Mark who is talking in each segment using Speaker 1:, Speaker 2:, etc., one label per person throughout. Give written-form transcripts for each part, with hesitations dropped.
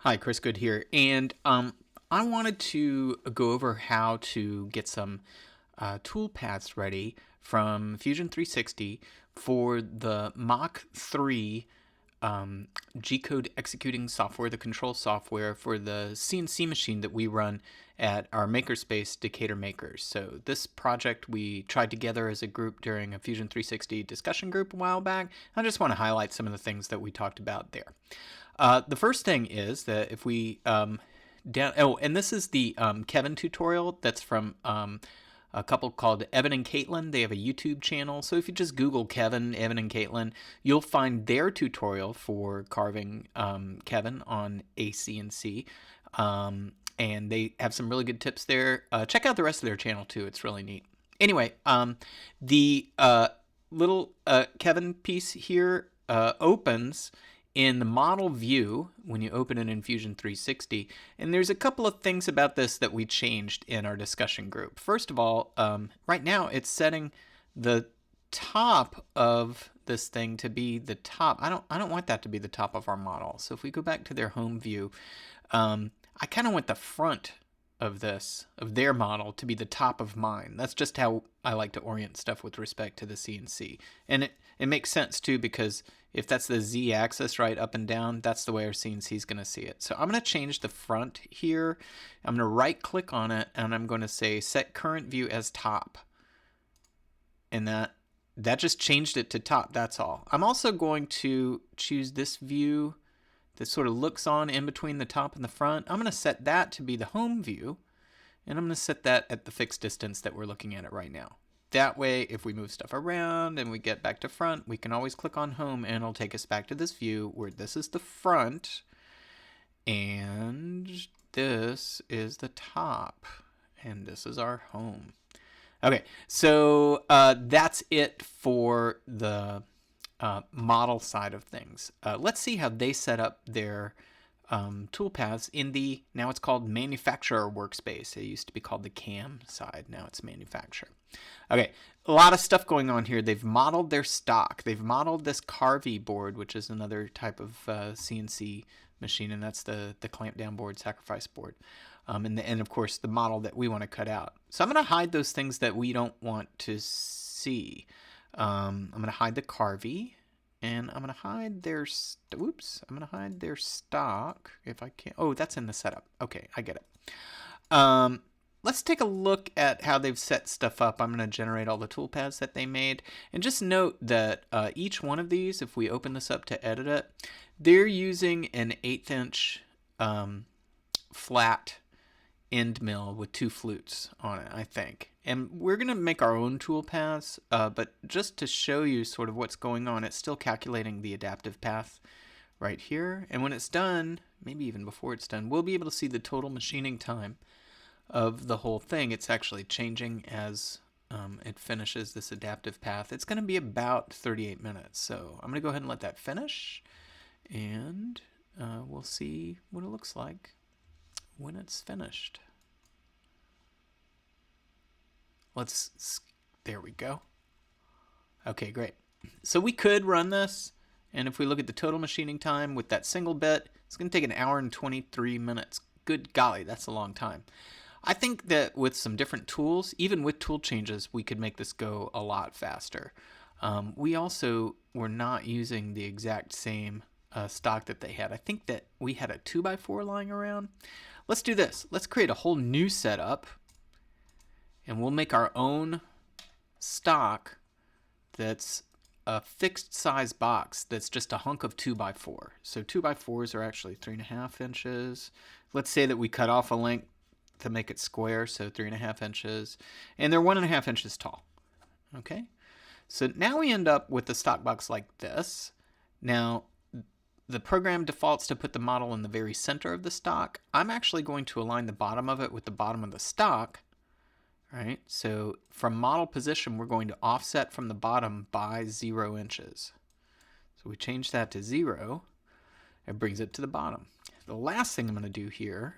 Speaker 1: Hi, Chris Good here, and I wanted to go over how to get some tool paths ready from Fusion 360 for the Mach 3 G-code executing software, the control software for the CNC machine that we run at our makerspace, Decatur Makers. So this project we tried together as a group during a Fusion 360 discussion group a while back. I just want to highlight some of the things that we talked about there. The first thing is that if we and this is the Kevin tutorial that's from a couple called Evan and Caitlin. They have a YouTube channel. So if you just Google Kevin, Evan, and Caitlin, you'll find their tutorial for carving Kevin on a CNC. And they have some really good tips there. Check out the rest of their channel too. It's really neat. Anyway, the little Kevin piece here opens in the model view when you open it in Fusion 360. And there's a couple of things about this that we changed in our discussion group. First of all, right now it's setting the top of this thing to be the top. I don't want that to be the top of our model. So if we go back to their home view, I kind of want the front of their model to be the top of mine. That's just how I like to orient stuff with respect to the CNC. And it makes sense too, because if that's the Z axis, right, up and down, that's the way our CNC is going to see it. So I'm going to change the front here. I'm going to right click on it and I'm going to say set current view as top. And that just changed it to top, that's all. I'm also going to choose this view that sort of looks on in between the top and the front. I'm going to set that to be the home view, and I'm going to set that at the fixed distance that we're looking at it right now. That way, if we move stuff around and we get back to front, we can always click on home and it'll take us back to this view where this is the front and this is the top and this is our home. Okay, so that's it for the model side of things. Let's see how they set up their toolpaths in the, now it's called manufacturer workspace. It used to be called the CAM side. Now it's manufacturer. Okay, a lot of stuff going on here. They've modeled their stock. They've modeled this Carvey board, which is another type of CNC machine, and that's the clamp down board, sacrifice board. And of course the model that we want to cut out. So I'm going to hide those things that we don't want to see. I'm going to hide the Carvey, and I'm going to hide their, I'm going to hide their stock if I can. Oh, that's in the setup. Okay, I get it. Let's take a look at how they've set stuff up. I'm going to generate all the toolpaths that they made. And just note that each one of these, if we open this up to edit it, they're using an 1/8 inch flat end mill with 2 flutes on it, I think. And we're going to make our own toolpaths, but just to show you sort of what's going on, it's still calculating the adaptive path right here. And when it's done, maybe even before it's done, we'll be able to see the total machining time of the whole thing. It's actually changing as it finishes this adaptive path. It's going to be about 38 minutes. So I'm going to go ahead and let that finish, and we'll see what it looks like when it's finished. There we go. Okay, great. So we could run this, and if we look at the total machining time with that single bit, it's going to take 1 hour and 23 minutes. Good golly, that's a long time. I think that with some different tools, even with tool changes, we could make this go a lot faster. We also were not using the exact same stock that they had. I think that we had a 2x4 lying around. Let's do this. Let's create a whole new setup, and we'll make our own stock that's a fixed size box that's just a hunk of 2x4. So 2x4s are actually 3.5 inches. Let's say that we cut off a length to make it square, so 3.5 inches, and they're 1.5 inches tall. Okay, so now we end up with a stock box like this. Now the program defaults to put the model in the very center of the stock. I'm actually going to align the bottom of it with the bottom of the stock. Right, so from model position, we're going to offset from the bottom by 0 inches. So we change that to 0. It brings it to the bottom. The last thing I'm going to do here,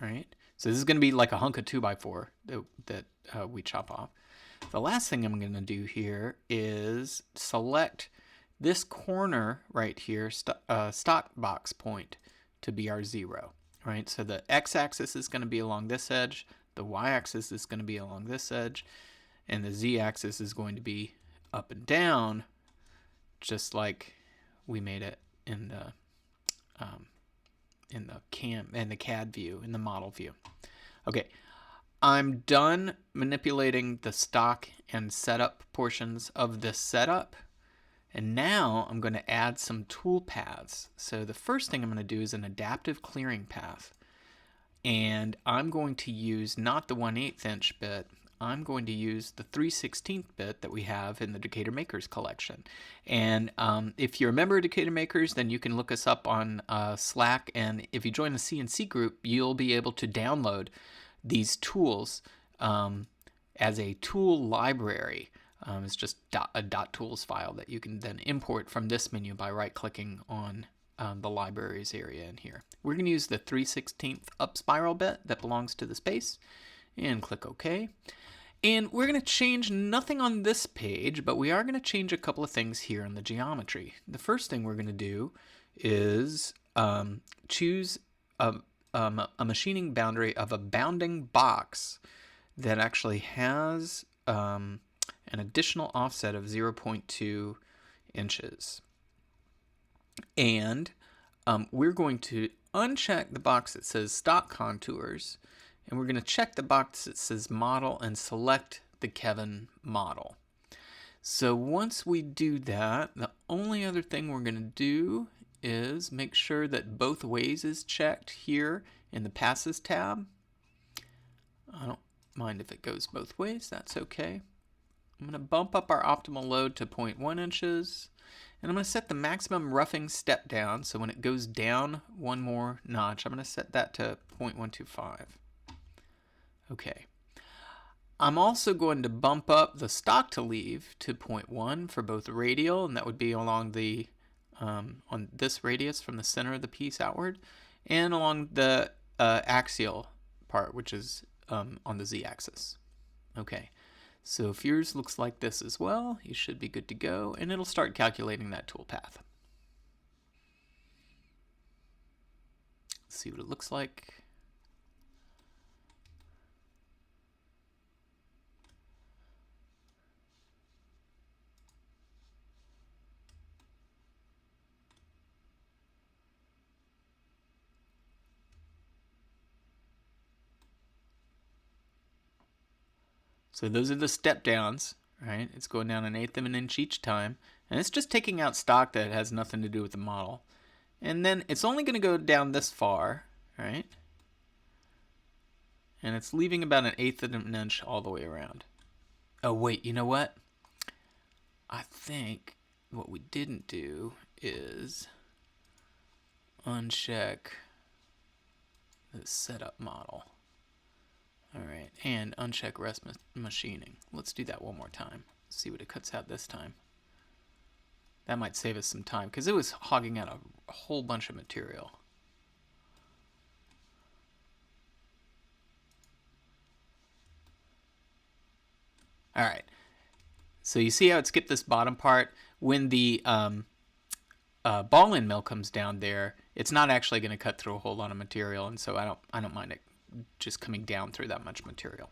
Speaker 1: right, so this is going to be like a hunk of 2x4 that we chop off. The last thing I'm going to do here is select this corner right here, stock box point, to be our 0, right? So the x-axis is going to be along this edge, the y-axis is going to be along this edge, and the z-axis is going to be up and down, just like we made it in the CAD view, in the model view. Okay, I'm done manipulating the stock and setup portions of this setup. And now I'm going to add some tool paths. So the first thing I'm going to do is an adaptive clearing path. And I'm going to use not the 1/8 inch bit, I'm going to use the 3/16 bit that we have in the Decatur Makers collection. And if you're a member of Decatur Makers, then you can look us up on Slack. And if you join the CNC group, you'll be able to download these tools as a tool library. It's just a .tools file that you can then import from this menu by right-clicking on the libraries area in here. We're going to use the 3/16 up spiral bit that belongs to the space, and click OK. And we're going to change nothing on this page, but we are going to change a couple of things here in the geometry. The first thing we're going to do is choose a machining boundary of a bounding box that actually has an additional offset of 0.2 inches. And we're going to uncheck the box that says stock contours, and we're going to check the box that says model and select the Kevin model. So once we do that, the only other thing we're going to do is make sure that both ways is checked here in the passes tab. I don't mind if it goes both ways, that's okay. I'm going to bump up our optimal load to 0.1 inches, and I'm going to set the maximum roughing step down, so when it goes down one more notch, I'm going to set that to 0.125. Okay. I'm also going to bump up the stock to leave to 0.1 for both radial, and that would be along the on this radius from the center of the piece outward, and along the axial part, which is on the z-axis. Okay. So if yours looks like this as well, you should be good to go, and it'll start calculating that toolpath. Let's see what it looks like. So those are the step downs, right? It's going down 1/8 of an inch each time, and it's just taking out stock that has nothing to do with the model. And then it's only going to go down this far, right? And it's leaving about 1/8 of an inch all the way around. Oh wait, you know what? I think what we didn't do is uncheck the setup model. All right, and uncheck rest machining. Let's do that one more time. See what it cuts out this time. That might save us some time because it was hogging out a whole bunch of material. All right, so you see how it skipped this bottom part? When the ball end mill comes down there, it's not actually going to cut through a whole lot of material, and so I don't mind it just coming down through that much material.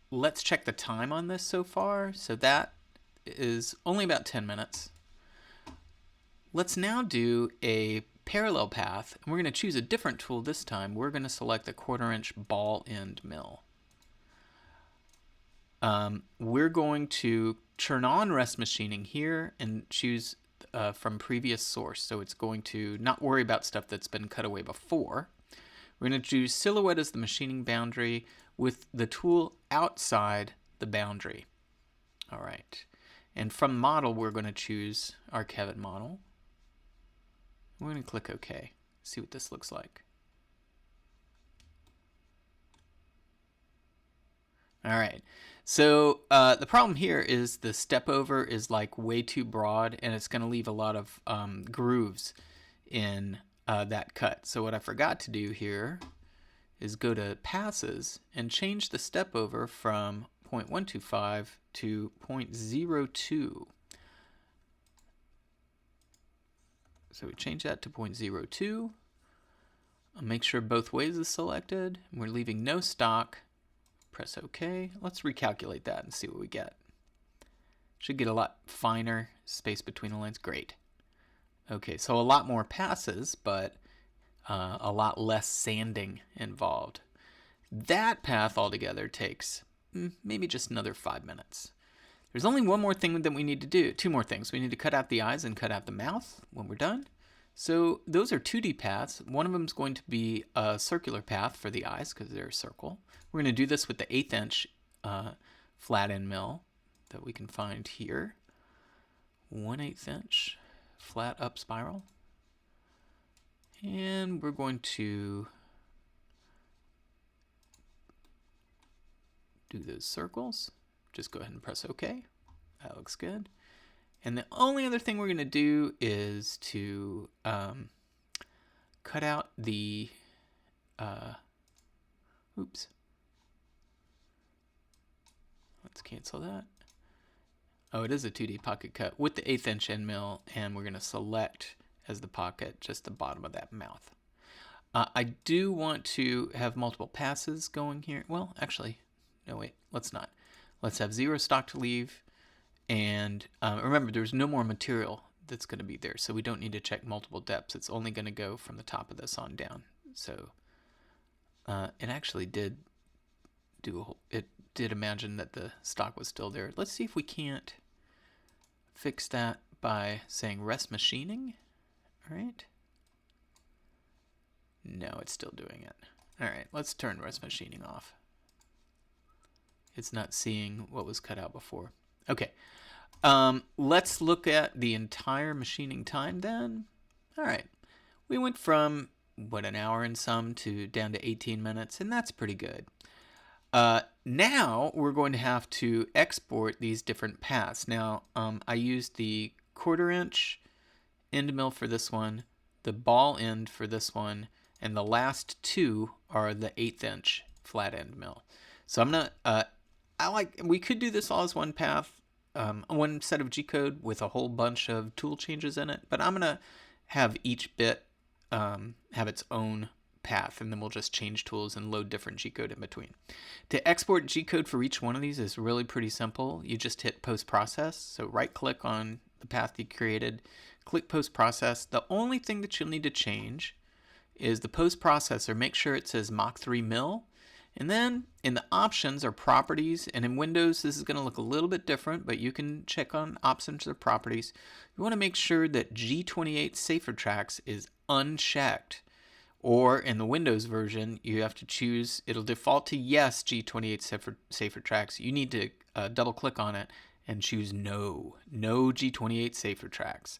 Speaker 1: Let's check the time on this so far. So that is only about 10 minutes. Let's now do a parallel path, and we're going to choose a different tool this time. We're going to select the 1/4 inch ball end mill. We're going to turn on rest machining here and choose from previous source. So it's going to not worry about stuff that's been cut away before. We're going to choose silhouette as the machining boundary with the tool outside the boundary. All right. And from model, we're going to choose our Kevin model. We're going to click OK. See what this looks like. All right. So the problem here is the step over is like way too broad, and it's going to leave a lot of grooves in that cut. So what I forgot to do here is go to passes and change the step over from 0.125 to 0.02. So we change that to 0.02. I'll make sure both ways is selected. We're leaving no stock. Press OK. Let's recalculate that and see what we get. Should get a lot finer space between the lines. Great. Okay, so a lot more passes, but a lot less sanding involved. That path altogether takes maybe just another 5 minutes. There's only one more thing that we need to do. Two more things. We need to cut out the eyes and cut out the mouth when we're done. So those are 2D paths. One of them is going to be a circular path for the eyes because they're a circle. We're going to do this with the 1/8 inch flat end mill that we can find here. 1/8 inch flat up spiral. And we're going to do those circles. Just go ahead and press OK. That looks good. And the only other thing we're going to do is to cut out the, oops. Let's cancel that. Oh, it is a 2D pocket cut with the 1/8 inch end mill, and we're going to select as the pocket just the bottom of that mouth. I do want to have multiple passes going here. Well, actually, no, wait, let's not. Let's have 0 stock to leave. And remember, there's no more material that's going to be there, so we don't need to check multiple depths. It's only going to go from the top of this on down. So it actually did it did imagine that the stock was still there. Let's see if we can't fix that by saying rest machining. All right. No, it's still doing it. All right, let's turn rest machining off. It's not seeing what was cut out before. Okay, let's look at the entire machining time then. All right, we went from, what, an hour and some to down to 18 minutes, and that's pretty good. Now we're going to have to export these different paths. Now, I used the 1/4 inch end mill for this one, the ball end for this one, and the last two are the 1/8 inch flat end mill. So I'm not, we could do this all as one path, one set of G-code with a whole bunch of tool changes in it, but I'm gonna have each bit have its own path, and then we'll just change tools and load different G-code in between. To export G-code for each one of these is really pretty simple. You just hit post-process, so right-click on the path you created, click post-process. The only thing that you'll need to change is the post-processor. Make sure it says Mach 3 mill, and then in the options or properties, and in Windows this is going to look a little bit different, but you can check on options or properties. You want to make sure that G28 Safer Tracks is unchecked. Or in the Windows version, you have to choose, it'll default to yes, G28 Safer Tracks. You need to double click on it and choose no G28 Safer Tracks.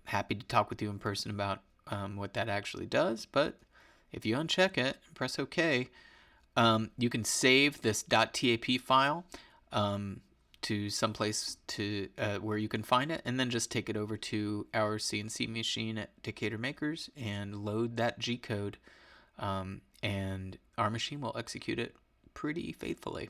Speaker 1: Happy to talk with you in person about what that actually does, but if you uncheck it and press OK, you can save this .tap file to someplace to where you can find it, and then just take it over to our CNC machine at Decatur Makers and load that G-code, and our machine will execute it pretty faithfully.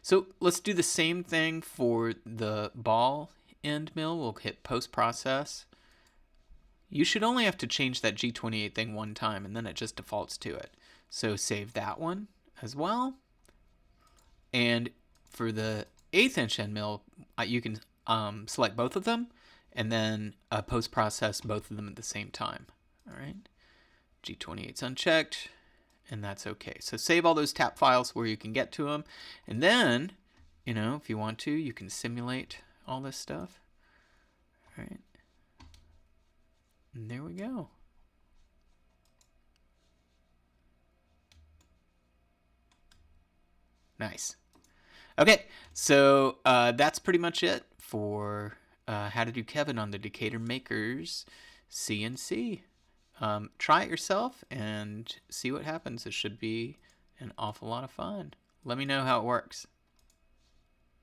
Speaker 1: So let's do the same thing for the ball end mill. We'll hit post-process. You should only have to change that G28 thing one time, and then it just defaults to it. So save that one as well. And for the 1/8 inch end mill, you can select both of them and then post-process both of them at the same time. All right, G28's unchecked, and that's okay. So save all those tap files where you can get to them, and then, you know, if you want to, you can simulate all this stuff. All right, and there we go. Nice. Okay, so that's pretty much it for how to do Kevin on the Decatur Makers CNC. Try it yourself and see what happens. It should be an awful lot of fun. Let me know how it works.